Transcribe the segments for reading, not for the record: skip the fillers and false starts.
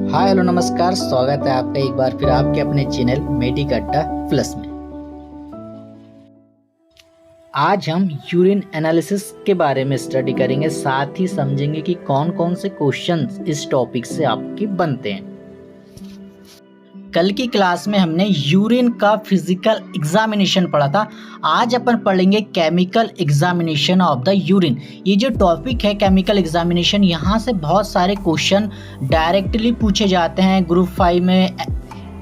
Hi hello नमस्कार, स्वागत है आपका एक बार फिर आपके अपने चैनल मेडिकट्टा प्लस में। आज हम यूरिन एनालिसिस के बारे में स्टडी करेंगे, साथ ही समझेंगे कि कौन कौन से क्वेश्चंस इस टॉपिक से आपके बनते हैं। कल की क्लास में हमने यूरिन का फिजिकल एग्जामिनेशन पढ़ा था। आज अपन पढ़ेंगे chemical examination of the urine. ये जो टॉपिक है केमिकल एग्जामिनेशन, यहाँ से बहुत सारे क्वेश्चन डायरेक्टली पूछे जाते हैं ग्रुप 5 में,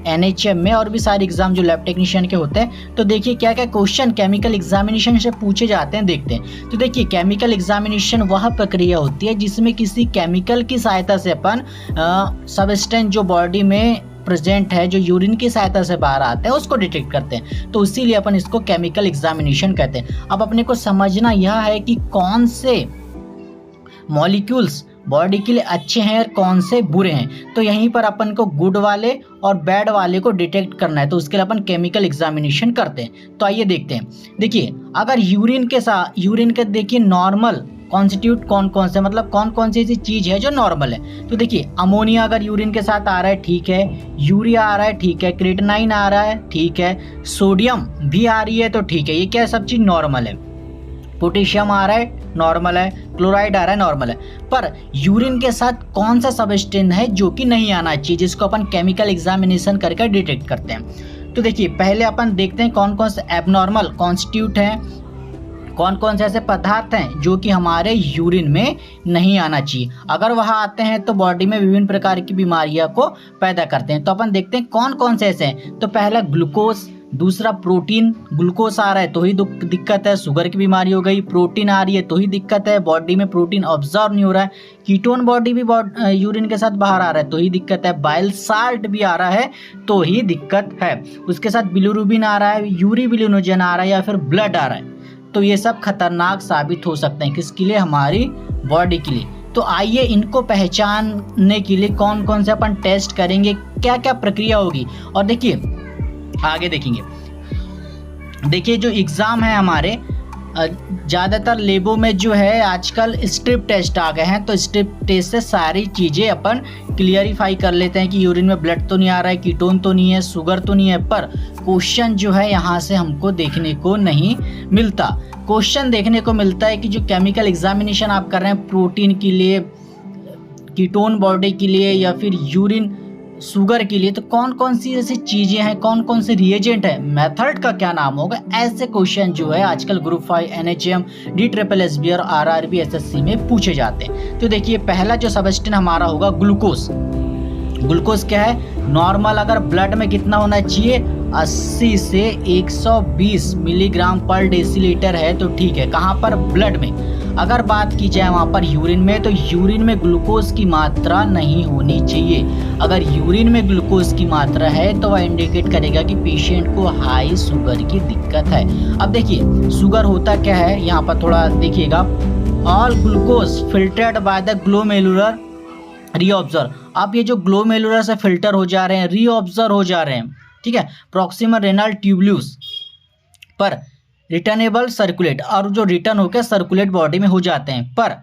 NHM में और भी सारे एग्जाम जो लैब टेक्नीशियन के होते हैं। तो देखिए क्या क्या क्वेश्चन केमिकल एग्जामिनेशन से पूछे जाते हैं, देखते हैं। तो देखिए केमिकल एग्जामिनेशन वह प्रक्रिया होती है जिसमें किसी केमिकल की सहायता से अपन सबस्टेंस जो बॉडी में प्रेजेंट है, जो यूरिन की सहायता से बाहर आता है, उसको डिटेक्ट करते हैं। तो इसीलिए अपन इसको केमिकल एग्जामिनेशन कहते हैं। अब अपने को समझना यह है कि कौन से मॉलिक्यूल्स बॉडी के लिए अच्छे हैं और कौन से बुरे हैं। तो यहीं पर अपन को गुड वाले और बैड वाले को डिटेक्ट करना है, तो उसके लिए अपन केमिकल एग्जामिनेशन करते हैं। तो आइए देखते हैं। देखिए अगर यूरिन के देखिए नॉर्मल कॉन्स्टिट्यूट कौन कौन से, मतलब कौन कौन सी ऐसी चीज है जो नॉर्मल है। तो देखिए अमोनिया अगर यूरिन के साथ आ रहा है, ठीक है। यूरिया आ रहा है, ठीक है। क्रेटिनाइन आ रहा है, ठीक है। सोडियम भी आ रही है, तो ठीक है। ये क्या सब चीज नॉर्मल है। पोटेशियम आ रहा है, नॉर्मल है। क्लोराइड आ रहा है, नॉर्मल है। पर यूरिन के साथ कौन सा सबस्टेंस है जो कि नहीं आना चाहिए, जिसको अपन केमिकल एग्जामिनेशन करके डिटेक्ट करते हैं। तो देखिए पहले अपन देखते हैं कौन कौन से एबनॉर्मल कॉन्स्टिट्यूट हैं, कौन कौन से ऐसे पदार्थ हैं जो कि हमारे यूरिन में नहीं आना चाहिए। अगर वह आते हैं तो बॉडी में विभिन्न प्रकार की बीमारियां को पैदा करते हैं। तो अपन देखते हैं कौन कौन से ऐसे हैं। तो पहला ग्लूकोज, दूसरा प्रोटीन। ग्लूकोज आ रहा है तो ही दिक्कत है, शुगर की बीमारी हो गई। प्रोटीन आ रही है तो ही दिक्कत है, बॉडी में प्रोटीन ऑब्जर्व नहीं हो रहा है। कीटोन बॉडी भी यूरिन के साथ बाहर आ रहा है तो ही दिक्कत है। बाइल साल्ट भी आ रहा है तो ही दिक्कत है। उसके साथ बिलिरुबिन आ रहा है, यूरिबिलिनोजन आ रहा है या फिर ब्लड आ रहा है, तो ये सब खतरनाक साबित हो सकते हैं। किसके लिए? हमारी बॉडी के लिए। तो आइए इनको पहचानने के लिए कौन कौन से अपन टेस्ट करेंगे, क्या क्या प्रक्रिया होगी, और देखिए आगे देखेंगे। देखिए जो एग्जाम है हमारे, ज़्यादातर लेबों में जो है आजकल स्ट्रिप टेस्ट आ गए हैं। तो स्ट्रिप टेस्ट से सारी चीज़ें अपन क्लियरिफाई कर लेते हैं कि यूरिन में ब्लड तो नहीं आ रहा है, कीटोन तो नहीं है, शुगर तो नहीं है। पर क्वेश्चन जो है यहाँ से हमको देखने को नहीं मिलता। क्वेश्चन देखने को मिलता है कि जो केमिकल एग्जामिनेशन आप कर रहे हैं प्रोटीन के लिए, कीटोन बॉडी के लिए या फिर यूरिन शुगर के लिए, तो कौन कौन सी ऐसी चीजें हैं, कौन कौन से रिएजेंट है, मेथड का क्या नाम होगा। ऐसे क्वेश्चन जो है आजकल ग्रुप 5, NHM, DSSB और RRB SSC में पूछे जाते हैं। तो देखिए पहला जो सबस्टेंस हमारा होगा ग्लूकोज। ग्लूकोज क्या है? नॉर्मल अगर ब्लड में कितना होना चाहिए, 80 से 120 मिलीग्राम पर डेसीलीटर है तो ठीक है। कहाँ पर? ब्लड में। अगर बात की जाए वहाँ पर यूरिन में, तो यूरिन में ग्लूकोज की मात्रा नहीं होनी चाहिए। अगर यूरिन में ग्लूकोज की मात्रा है तो वह इंडिकेट करेगा कि पेशेंट को हाई शुगर की दिक्कत है। अब देखिए शुगर होता क्या है, यहाँ पर थोड़ा देखिएगा। All glucose filtered by the glomerular reabsorb. अब ये जो ग्लोमेरुलर से फिल्टर हो जा रहे हैं, रीऑब्जर्व हो जा रहे हैं, ठीक है, प्रॉक्सिमल रेनल ट्यूबुलस पर रिटर्नेबल सर्कुलेट, और जो रिटर्न होकर सर्कुलेट बॉडी में हो जाते हैं। पर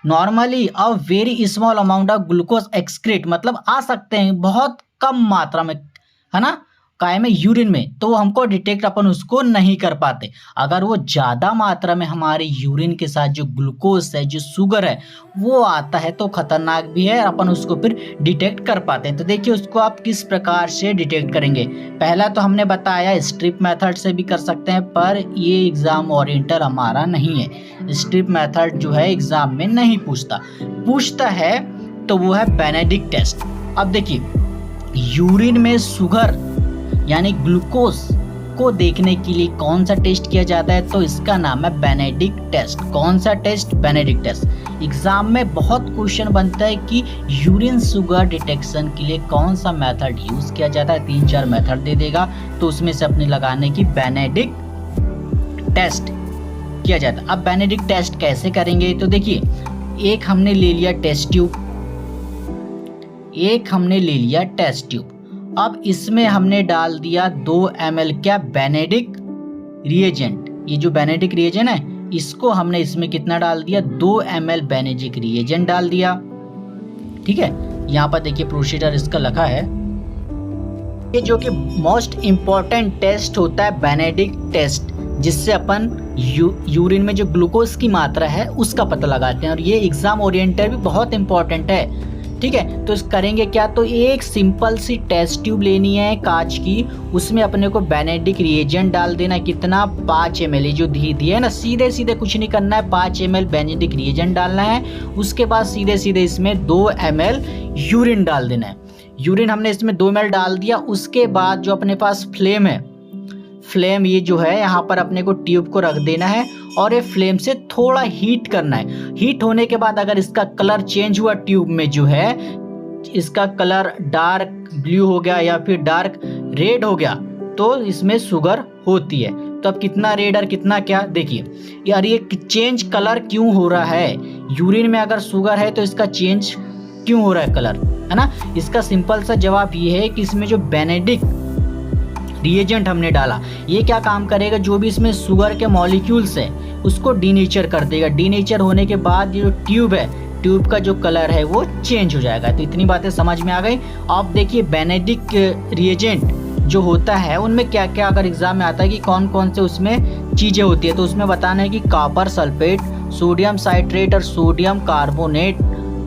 normally a very small amount of glucose excrete, मतलब आ सकते हैं बहुत कम मात्रा में, है ना, काय में, यूरिन में, तो हमको डिटेक्ट अपन उसको नहीं कर पाते। अगर वो ज़्यादा मात्रा में हमारे यूरिन के साथ जो ग्लूकोज है, जो शुगर है, वो आता है तो खतरनाक भी है, अपन उसको फिर डिटेक्ट कर पाते हैं। तो देखिए उसको आप किस प्रकार से डिटेक्ट करेंगे। पहला तो हमने बताया स्ट्रिप मेथड से भी कर सकते हैं, पर ये एग्जाम ओरिएंटर हमारा नहीं है। स्ट्रिप मेथड जो है एग्जाम में नहीं पूछता है तो वो है बेनेडिक्ट टेस्ट। अब देखिए यूरिन में शुगर यानी ग्लूकोज को देखने के लिए कौन सा टेस्ट किया जाता है, तो इसका नाम है बेनेडिक्ट टेस्ट। कौन सा टेस्ट? Benedict test. एग्जाम में बहुत क्वेश्चन बनता है कि यूरिन शुगर डिटेक्शन के लिए कौन सा मेथड यूज किया जाता है। 3-4 मेथड दे देगा, तो उसमें से अपने लगाने की बेनेडिक्ट टेस्ट किया जाता है। अब बेनेडिक्ट टेस्ट कैसे करेंगे? तो देखिए एक हमने ले लिया टेस्ट ट्यूब, अब इसमें हमने डाल दिया 2 ml क्या? Benedict reagent. ये जो बेनेडिक्ट रिएजेंट है इसको हमने इसमें कितना डाल दिया? 2 ml बेनेडिक्ट रिएजेंट डाल दिया, ठीक है, यहाँ पर देखिए प्रोसीजर इसका लिखा है। ये जो कि मोस्ट इम्पॉर्टेंट टेस्ट होता है बेनेडिक्ट टेस्ट, जिससे अपन यूरिन में जो ग्लूकोज की मात्रा है उसका पता लगाते हैं, और ये एग्जाम ओरिएंटेड भी बहुत इंपॉर्टेंट है। ठीक है, तो करेंगे क्या, तो एक सिंपल सी टेस्ट ट्यूब लेनी है कांच की, उसमें अपने को बेनेडिक्ट रिएजेंट डाल देना है। कितना, 5 ml, जो दिया है ना, सीधे सीधे कुछ नहीं करना है, 5 ml बेनेडिक्ट रिएजेंट डालना है। उसके बाद सीधे सीधे इसमें 2 ml यूरिन डाल देना है। यूरिन हमने इसमें 2 ml डाल दिया। उसके बाद जो अपने पास फ्लेम है, फ्लेम ये जो है यहाँ पर अपने को ट्यूब को रख देना है और ये फ्लेम से थोड़ा हीट करना है। हीट होने के बाद अगर इसका कलर चेंज हुआ, ट्यूब में जो है इसका कलर डार्क ब्लू हो गया या फिर डार्क रेड हो गया, तो इसमें शुगर होती है। तो अब कितना रेड और कितना क्या, देखिए यार ये चेंज कलर क्यों हो रहा है। यूरिन में अगर शुगर है तो इसका चेंज क्यों हो रहा है कलर, है ना। इसका सिंपल सा जवाब ये है कि इसमें जो बेनेडिक्ट रिएजेंट हमने डाला, ये क्या काम करेगा, जो भी इसमें शुगर के मॉलिक्यूल्स है उसको डीनेचर कर देगा। डीनेचर होने के बाद ये जो ट्यूब है, ट्यूब का जो कलर है वो चेंज हो जाएगा। तो इतनी बातें समझ में आ गई। अब देखिए बेनेडिक्ट रिएजेंट जो होता है उनमें क्या क्या, अगर एग्जाम में आता है कि कौन कौन से उसमें चीज़ें होती है, तो उसमें बताना है कि कॉपर सल्फेट, सोडियम साइट्रेट और सोडियम कार्बोनेट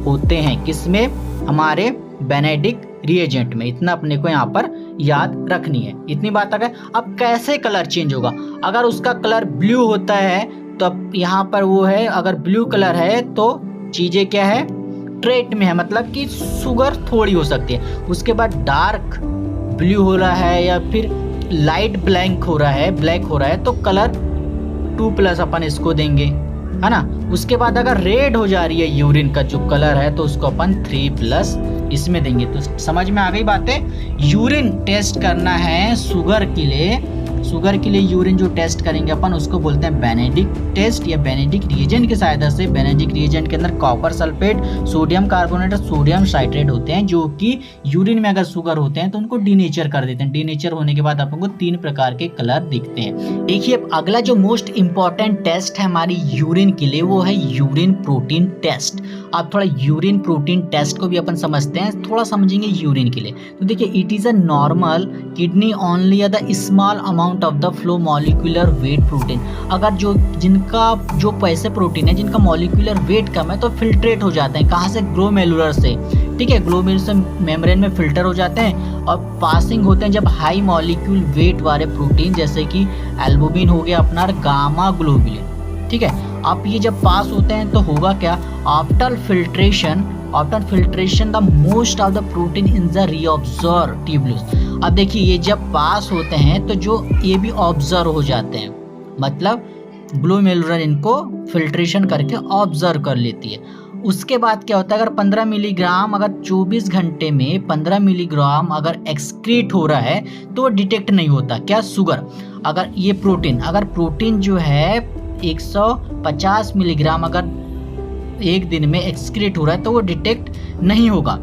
होते हैं किसमें, हमारे बेनेडिक्ट रिएजेंट में। इतना अपने को यहाँ पर याद रखनी है। इतनी बात आ गई। अब कैसे कलर चेंज होगा, अगर उसका कलर ब्लू होता है तो अब यहाँ पर वो है, अगर ब्लू कलर है तो चीज़ें क्या है, ट्रेट में है, मतलब कि शुगर थोड़ी हो सकती है। उसके बाद डार्क ब्लू हो रहा है या फिर लाइट ब्लैक हो रहा है तो कलर 2+ अपन इसको देंगे, है ना। उसके बाद अगर रेड हो जा रही है यूरिन का जो कलर है तो उसको अपन 3+ इसमें देंगे। तो समझ में आ गई बातें। यूरिन टेस्ट करना है शुगर के लिए, शुगर के लिए यूरिन जो टेस्ट करेंगे अपन उसको बोलते हैं बेनेडिक्ट टेस्ट या बेनेडिक्ट रिएजेंट की सहायता से। बेनेडिक्ट रिएजेंट के अंदर कॉपर सल्फेट, सोडियम कार्बोनेट और सोडियम साइट्रेट होते हैं, जो कि यूरिन में अगर शुगर होते हैं तो उनको डीनेचर कर देते हैं। डीनेचर होने के बाद अपन को 3 प्रकार के कलर दिखते हैं। देखिए अब अगला जो मोस्ट इंपॉर्टेंट टेस्ट है हमारी यूरिन के लिए, वो है यूरिन प्रोटीन टेस्ट। आप थोड़ा यूरिन प्रोटीन टेस्ट को भी अपन समझते हैं, थोड़ा समझेंगे यूरिन के लिए। तो देखिए it is a normal kidney only the small amount of the flow molecular weight protein. अगर जिनका जो पैसे प्रोटीन है जिनका मॉलिक्यूलर वेट कम है तो फिल्ट्रेट हो जाते हैं। कहाँ से, ग्लोमेरुलर से, ठीक है, ग्लोमेरुलर से मेम्ब्रेन में फिल्टर हो जाते हैं और पासिंग होते हैं जब हाई मॉलिक्यूल वेट वाले प्रोटीन, जैसे कि एल्बुमिन हो गया अपना, गामा ग्लोबुलिन, ठीक है। अब ये जब पास होते हैं तो होगा क्या, after filtration the most of the protein in the reabsorb tubules. अब देखिए ये जब पास होते हैं तो जो ये भी ऑब्जर्व हो जाते हैं, मतलब ग्लोमेरुलर इनको फिल्ट्रेशन करके ऑब्जर्व कर लेती है। उसके बाद क्या होता है, अगर 15 मिलीग्राम अगर 24 घंटे में 15 मिलीग्राम अगर एक्सक्रीट हो रहा है तो डिटेक्ट नहीं होता। क्या, शुगर, अगर ये प्रोटीन जो है 150 मिलीग्राम अगर एक दिन में एक्सक्रीट हो रहा है तो वो डिटेक्ट नहीं होगा।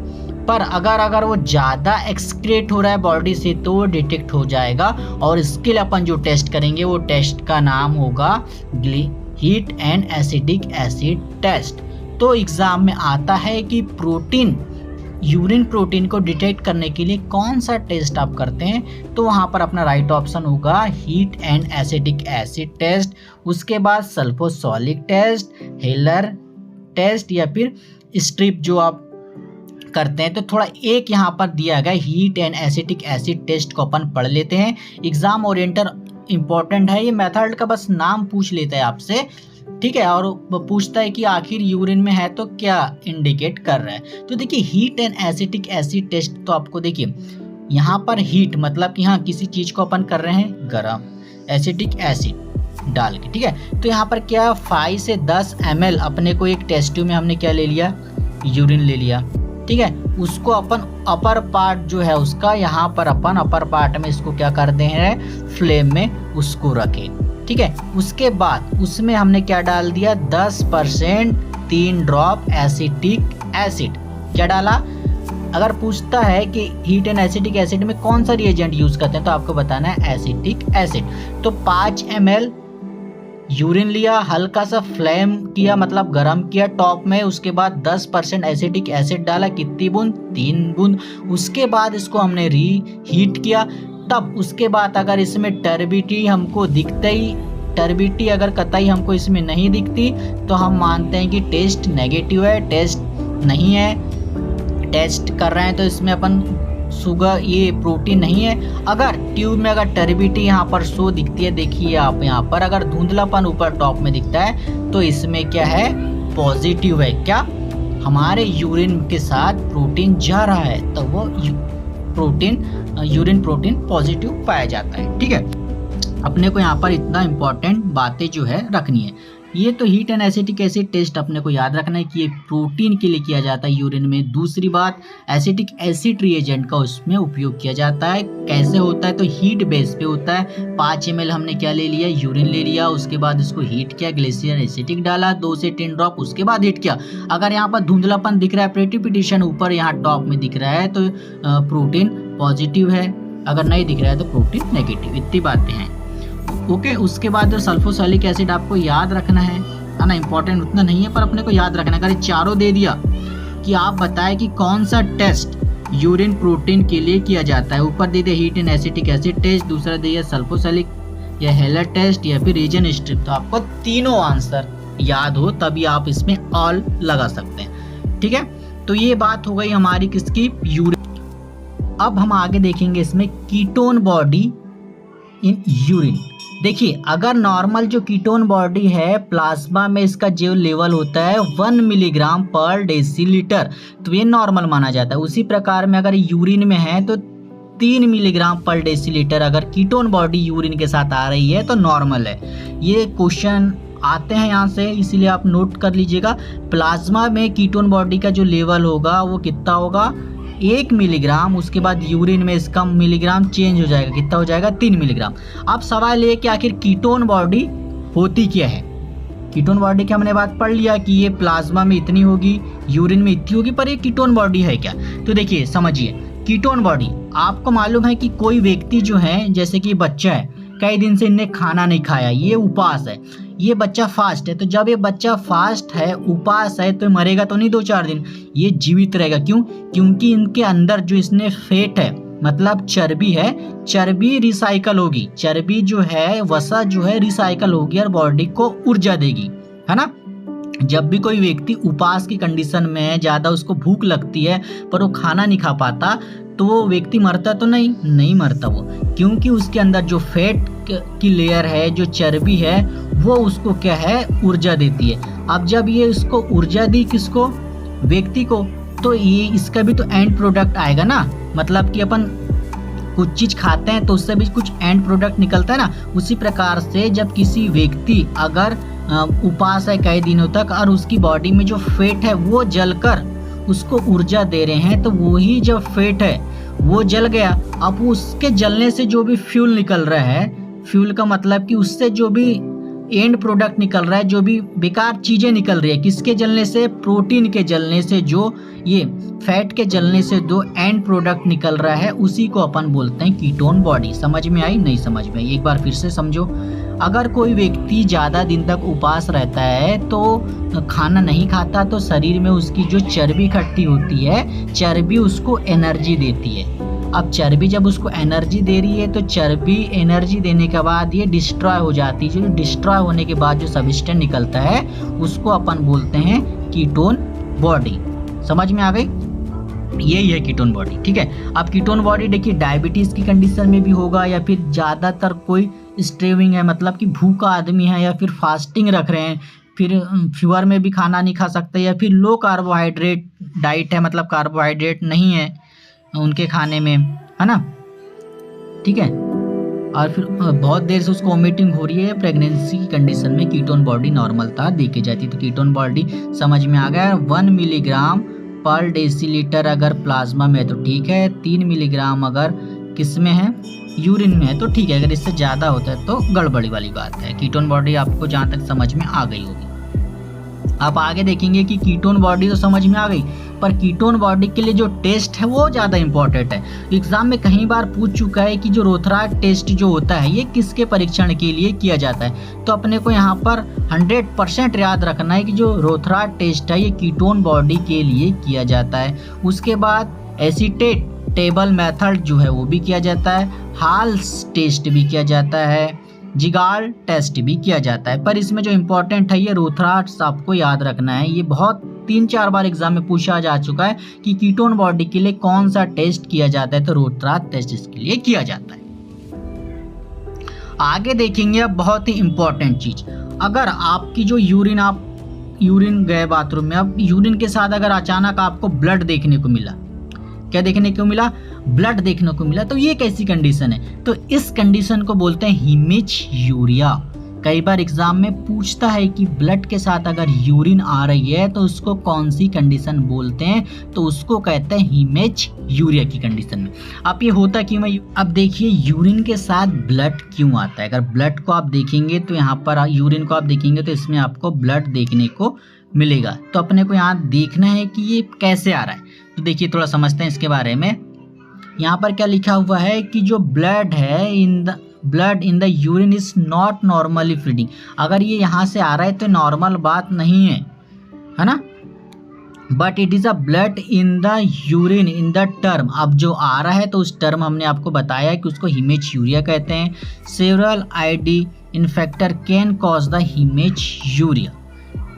पर अगर वो ज़्यादा एक्सक्रीट हो रहा है बॉडी से तो वो डिटेक्ट हो जाएगा। और इसके लिए अपन जो टेस्ट करेंगे वो टेस्ट का नाम होगा heat and acidic acid test. तो एग्जाम में आता है कि यूरिन प्रोटीन को डिटेक्ट करने के लिए कौन सा टेस्ट आप करते हैं, तो वहाँ पर अपना राइट ऑप्शन होगा heat and acidic acid test. उसके बाद सल्फोसोलिक टेस्ट, हेलर टेस्ट या फिर स्ट्रिप जो आप करते हैं। तो थोड़ा एक यहाँ पर दिया गया heat and acetic acid test को अपन पढ़ लेते हैं। एग्जाम ओरिएंटेड इंपॉर्टेंट है, ये मेथड का बस नाम पूछ लेता है आपसे, ठीक है, और पूछता है कि आखिर यूरिन में है तो क्या इंडिकेट कर रहा है। तो देखिए heat and acetic acid test, तो आपको देखिए यहाँ पर हीट मतलब कि हाँ किसी चीज को अपन कर रहे हैं गर्म, एसिटिक एसिड डाल के, ठीक है। तो यहाँ पर क्या 5 से 10 ml अपने को एक टेस्ट ट्यूब में हमने क्या ले लिया, यूरिन ले लिया, ठीक है। उसको अपन अपर पार्ट जो है उसका, यहाँ पर अपन अपर पार्ट में इसको क्या कर दे हैं, फ्लेम में उसको रखे, ठीक है। उसके बाद उसमें हमने क्या डाल दिया, 10% 3 ड्रॉप एसिटिक एसिड। क्या डाला, अगर पूछता है कि हीट एंड एसिटिक एसिड में कौन सा रिएजेंट यूज करते हैं तो आपको बताना है एसिटिक एसिड। तो 5 ml यूरिन लिया, हल्का सा फ्लेम किया मतलब गरम किया टॉप में, उसके बाद 10% एसिटिक एसिड डाला, कितनी बूंद, 3 बूंद। उसके बाद इसको हमने री हीट किया। तब उसके बाद अगर इसमें टर्बिडिटी हमको दिखते ही, टर्बिडिटी अगर कतई हमको इसमें नहीं दिखती तो हम मानते हैं कि टेस्ट नेगेटिव है, टेस्ट नहीं है। टेस्ट कर रहे हैं तो इसमें अपन शुगर, ये प्रोटीन नहीं है। अगर ट्यूब में अगर टर्बिडिटी यहाँ पर शो दिखती है, देखिए आप यहाँ पर अगर धुंधलापन ऊपर टॉप में दिखता है तो इसमें क्या है, पॉजिटिव है। क्या, हमारे यूरिन के साथ प्रोटीन जा रहा है तो वो यूरिन प्रोटीन पॉजिटिव पाया जाता है। ठीक है, अपने को यहाँ पर इतना इम्पोर्टेंट बातें जो है रखनी है। ये तो heat and acetic acid test अपने को याद रखना है कि ये प्रोटीन के लिए किया जाता है यूरिन में। दूसरी बात, एसिटिक एसिड रिएजेंट का उसमें उपयोग किया जाता है। कैसे होता है, तो हीट बेस पे होता है। 5 ml हमने क्या ले लिया, यूरिन ले लिया, उसके बाद इसको हीट किया, ग्लेशियर एसिटिक डाला 2 से 10 ड्रॉप, उसके बाद हीट किया। अगर यहाँ पर धुंधलापन दिख रहा है, प्रेसिपिटेशन ऊपर यहाँ टॉप में दिख रहा है तो प्रोटीन पॉजिटिव है, अगर नहीं दिख रहा है तो प्रोटीन नेगेटिव। इतनी बातें हैं। ओके, उसके बाद सल्फोसैलिक एसिड आपको याद रखना है ना, इंपॉर्टेंट उतना नहीं है पर अपने को याद रखना है। अगर चारों दे दिया कि आप बताएं कि कौन सा टेस्ट यूरिन प्रोटीन के लिए किया जाता है। ऊपर दे दिया heat and acetic acid test, दूसरा दे दिया सल्फोसैलिक या हेलर टेस्ट या फिर रीजन स्ट्रिप। तो आपको तीनों आंसर याद हो तभी आप इसमें ऑल लगा सकते हैं। ठीक है, तो ये बात हो गई हमारी किसकी, यूरिन। अब हम आगे देखेंगे इसमें कीटोन बॉडी इन यूरिन। देखिए, अगर नॉर्मल जो कीटोन बॉडी है प्लाज्मा में इसका जो लेवल होता है 1 मिलीग्राम पर डेसीलीटर, तो ये नॉर्मल माना जाता है। उसी प्रकार में अगर यूरिन में है तो 3 मिलीग्राम पर डेसीलीटर अगर कीटोन बॉडी यूरिन के साथ आ रही है तो नॉर्मल है। ये क्वेश्चन आते हैं यहाँ से, इसीलिए आप नोट कर लीजिएगा। प्लाज्मा में कीटोन बॉडी का जो लेवल होगा वो कितना होगा, 1 मिलीग्राम। उसके बाद यूरिन में इसका मिलीग्राम चेंज हो जाएगा, कितना हो जाएगा, 3 मिलीग्राम। अब सवाल ये कि आखिर कीटोन बॉडी होती क्या है। कीटोन बॉडी की हमने बात पढ़ लिया कि ये प्लाज्मा में इतनी होगी, यूरिन में इतनी होगी, पर ये कीटोन बॉडी है क्या। तो देखिए समझिए, कीटोन बॉडी आपको मालूम है कि कोई व्यक्ति जो है, जैसे कि बच्चा है, कई दिन से इनने खाना नहीं खाया, ये उपास है, ये बच्चा फास्ट है। तो जब ये बच्चा फास्ट है, उपास है, तो मरेगा तो नहीं 2-4 दिन, ये जीवित रहेगा। क्यों, क्योंकि इनके अंदर जो इसने फेट है मतलब चर्बी है, चर्बी रिसाइकल होगी, चर्बी जो है, वसा जो है रिसाइकल होगी और बॉडी को ऊर्जा देगी, है ना। जब भी कोई व्यक्ति उपास की कंडीशन में है, ज़्यादा उसको भूख लगती है पर वो खाना नहीं खा पाता, तो वो व्यक्ति मरता तो नहीं मरता वो, क्योंकि उसके अंदर जो फैट की लेयर है, जो चर्बी है, वो उसको क्या है, ऊर्जा देती है। अब जब ये उसको ऊर्जा दी, किसको, व्यक्ति को, तो ये इसका भी तो एंड प्रोडक्ट आएगा ना। मतलब कि अपन कुछ चीज़ खाते हैं तो उससे भी कुछ एंड प्रोडक्ट निकलता है ना। उसी प्रकार से जब किसी व्यक्ति अगर उपास है कई दिनों तक और उसकी बॉडी में जो फैट है वो जलकर उसको ऊर्जा दे रहे हैं, तो वही जो फैट है वो जल गया। अब उसके जलने से जो भी फ्यूल निकल रहा है, फ्यूल का मतलब कि उससे जो भी एंड प्रोडक्ट निकल रहा है, जो भी बेकार चीज़ें निकल रही है, किसके जलने से, प्रोटीन के जलने से, जो ये फैट के जलने से दो एंड प्रोडक्ट निकल रहा है, उसी को अपन बोलते हैं कीटोन बॉडी। समझ में आई, नहीं समझ में आई, एक बार फिर से समझो। अगर कोई व्यक्ति ज़्यादा दिन तक उपास रहता है तो खाना नहीं खाता, तो शरीर में उसकी जो चर्बी इकट्ठी होती है, चर्बी उसको एनर्जी देती है। अब चर्बी जब उसको एनर्जी दे रही है तो चर्बी एनर्जी देने के बाद ये डिस्ट्रॉय हो जाती है। जो डिस्ट्रॉय होने के बाद जो सबस्टेंस निकलता है उसको अपन बोलते हैं कीटोन बॉडी। समझ में आ गई, यही है कीटोन बॉडी। ठीक है, अब कीटोन बॉडी देखिए डायबिटीज़ की कंडीशन में भी होगा, या फिर ज़्यादातर कोई स्ट्रेविंग है, मतलब कि भूखा आदमी है, या फिर फास्टिंग रख रहे हैं, फिर फीवर में भी खाना नहीं खा सकते, या फिर लो कार्बोहाइड्रेट डाइट है, मतलब कार्बोहाइड्रेट नहीं है उनके खाने में, है ना। ठीक है, और फिर बहुत देर से उसको वोमिटिंग हो रही है, प्रेगनेंसी की कंडीशन में कीटोन बॉडी नॉर्मलता देखी जाती है। तो कीटोन बॉडी समझ में आ गया। 1 मिलीग्राम पर डेसीलीटर अगर प्लाज्मा में है तो ठीक है, 3 मिलीग्राम अगर किस में है, यूरिन में है तो ठीक है, अगर इससे ज़्यादा होता है तो गड़बड़ी वाली बात है। कीटोन बॉडी आपको जहाँ तक समझ में आ गई होगी। आप आगे देखेंगे कि कीटोन बॉडी तो समझ में आ गई, पर कीटोन बॉडी के लिए जो टेस्ट है वो ज़्यादा इंपॉर्टेंट है। एग्जाम में कई बार पूछ चुका है कि जो रोथरार्ड टेस्ट जो होता है ये किसके परीक्षण के लिए किया जाता है, तो अपने को यहाँ पर 100% याद रखना है कि जो रोथरार्ड टेस्ट है ये कीटोन बॉडी के लिए किया जाता है। उसके बाद एसीटेट टेबल मेथड जो है वो भी किया जाता है, हाल्स टेस्ट भी किया जाता है, जिगाल टेस्ट भी किया जाता है। पर इसमें जो इम्पोर्टेंट है ये रोथरार्ड्स आपको याद रखना है। ये बहुत 3-4 बार एग्जाम में पूछा जा चुका है कि कीटोन बॉडी के लिए कौन सा टेस्ट किया जाता है, तो रोथरार्ड टेस्ट इसके लिए किया जाता है। आगे देखेंगे अब बहुत ही इम्पोर्टेंट चीज, अगर आपकी जो यूरिन गए बाथरूम में, अब यूरिन के साथ अगर अचानक आपको ब्लड देखने को मिला, क्या देखने को मिला, ब्लड देखने को मिला, तो ये कैसी कंडीशन है, तो इस कंडीशन को बोलते हैं हीमेच्यूरिया। कई बार एग्जाम में पूछता है कि ब्लड के साथ अगर यूरिन आ रही है तो उसको कौन सी कंडीशन बोलते हैं, तो उसको कहते हैं हीमेच्यूरिया की कंडीशन में। अब ये होता क्यों है, अब देखिए यूरिन के साथ ब्लड क्यों आता है। अगर ब्लड को आप देखेंगे तो यहाँ पर यूरिन को आप देखेंगे तो इसमें आपको ब्लड देखने को मिलेगा, तो अपने को यहाँ देखना है कि ये कैसे आ रहा है। तो देखिए थोड़ा समझते हैं इसके बारे में। यहाँ पर क्या लिखा हुआ है कि जो ब्लड है blood in the urine is not normally feeding. अगर ये यहाँ से आ रहा है तो नॉर्मल बात नहीं है, है ना, but it is a blood in the urine in the term. अब जो आ रहा है तो उस टर्म हमने आपको बताया कि उसको हीमेच्यूरिया कहते हैं। Several ID infector can cause the haematuria.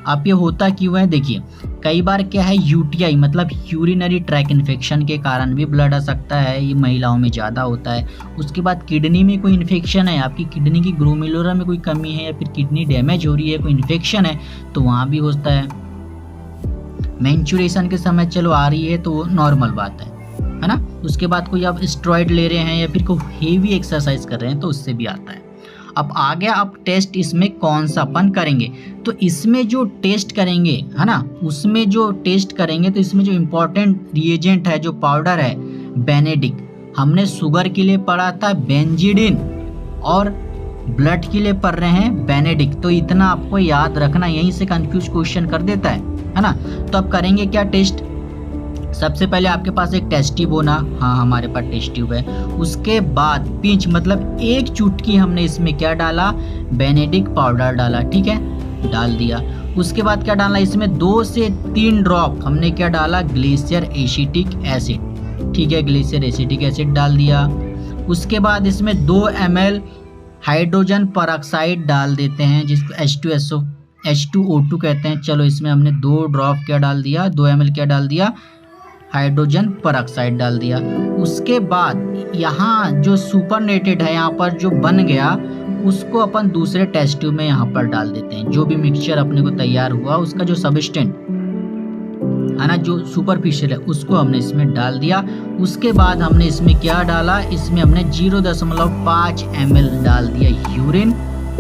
अब ये होता क्यों है, देखिए कई बार क्या है यूटीआई मतलब यूरिनरी ट्रैक इन्फेक्शन के कारण भी ब्लड आ सकता है, ये महिलाओं में ज़्यादा होता है। उसके बाद किडनी में कोई इन्फेक्शन है, आपकी किडनी की ग्लोमेरुलर में कोई कमी है या फिर किडनी डैमेज हो रही है, कोई इन्फेक्शन है, तो वहाँ भी होता है। मेंस्ट्रुएशन के समय चलो आ रही है तो वो नॉर्मल बात है ना। उसके बाद कोई आप स्टेरॉइड ले रहे हैं या फिर कोई हेवी एक्सरसाइज कर रहे हैं तो उससे भी आता है। अब आ गया, अब टेस्ट इसमें कौन सा अपन करेंगे, तो इसमें जो टेस्ट करेंगे है ना, उसमें जो टेस्ट करेंगे तो इसमें जो इम्पोर्टेंट रिएजेंट है, जो पाउडर है बेनेडिक, हमने शुगर के लिए पढ़ा था बेंजीडिन और ब्लड के लिए पढ़ रहे हैं बेनेडिक, तो इतना आपको याद रखना, यहीं से कंफ्यूज क्वेश्चन कर देता है ना। तो अब करेंगे क्या टेस्ट, सबसे पहले आपके पास एक टेस्ट ट्यूब होना, हाँ हमारे पास टेस्ट ट्यूब है। उसके बाद पिंच मतलब एक चुटकी हमने इसमें क्या डाला, बेनेडिक पाउडर डाला, ठीक है, डाल दिया। उसके बाद क्या डालना, इसमें 2 से 3 ड्रॉप हमने क्या डाला, ग्लेशियर एसिटिक एसिड, ठीक है, ग्लेशियर एसिटिक एसिड डाल दिया। उसके बाद इसमें 2 ml हाइड्रोजन परऑक्साइड डाल देते हैं, जिसको H2O2 कहते हैं। चलो इसमें हमने 2 ड्रॉप क्या डाल दिया, 2 ml क्या डाल दिया, हाइड्रोजन परऑक्साइड डाल दिया। उसके बाद यहाँ जो सुपरनेटेड है यहाँ पर जो बन गया, उसको अपन दूसरे टेस्ट ट्यूब में यहाँ पर डाल देते हैं। जो भी मिक्सचर अपने को तैयार हुआ उसका जो सबस्टेंट है ना, जो सुपरफिशियल है, उसको हमने इसमें डाल दिया। उसके बाद हमने इसमें क्या डाला, इसमें हमने 0.5 ml डाल दिया यूरिन।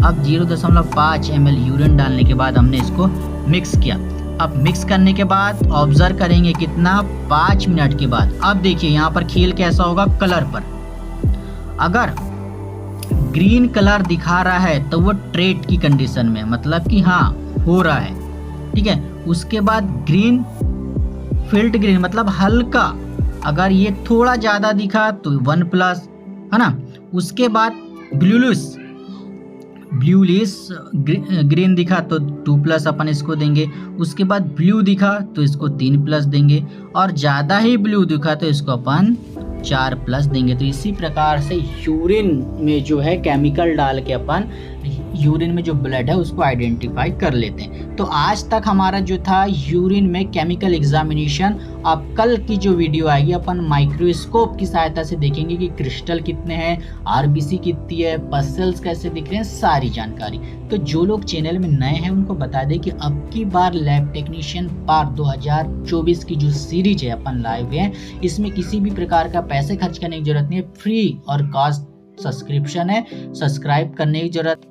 अब 0.5 ml यूरिन डालने के बाद हमने इसको मिक्स किया। अब मिक्स करने के बाद ऑब्जर्व करेंगे कितना, 5 मिनट के बाद। अब देखिए यहाँ पर खेल कैसा होगा, कलर पर अगर ग्रीन कलर दिखा रहा है तो वो ट्रेट की कंडीशन में, मतलब कि हाँ हो रहा है, ठीक है। उसके बाद ग्रीन फील्ड ग्रीन मतलब हल्का, अगर ये थोड़ा ज़्यादा दिखा तो 1+ है ना। उसके बाद ब्लूलिश ग्रीन दिखा तो 2+ अपन इसको देंगे। उसके बाद ब्लू दिखा तो इसको 3+ देंगे, और ज़्यादा ही ब्लू दिखा तो इसको अपन 4+ देंगे। तो इसी प्रकार से यूरिन में जो है केमिकल डाल के अपन यूरिन में जो ब्लड है उसको आइडेंटिफाई कर लेते हैं। तो आज तक हमारा जो था यूरिन में केमिकल एग्जामिनेशन। अब कल की जो वीडियो आएगी अपन माइक्रोस्कोप की सहायता से देखेंगे कि क्रिस्टल कितने हैं, आरबीसी कितनी है, पसल्स कैसे दिख रहे हैं, सारी जानकारी। तो जो लोग चैनल में नए हैं उनको बता दें कि अब की बार लैब टेक्नीशियन पार्ट 2024 की जो सीरीज है अपन लाइव है, इसमें किसी भी प्रकार का पैसे खर्च करने की जरूरत नहीं है, फ्री और कास्ट सब्सक्रिप्शन है, सब्सक्राइब करने की जरूरत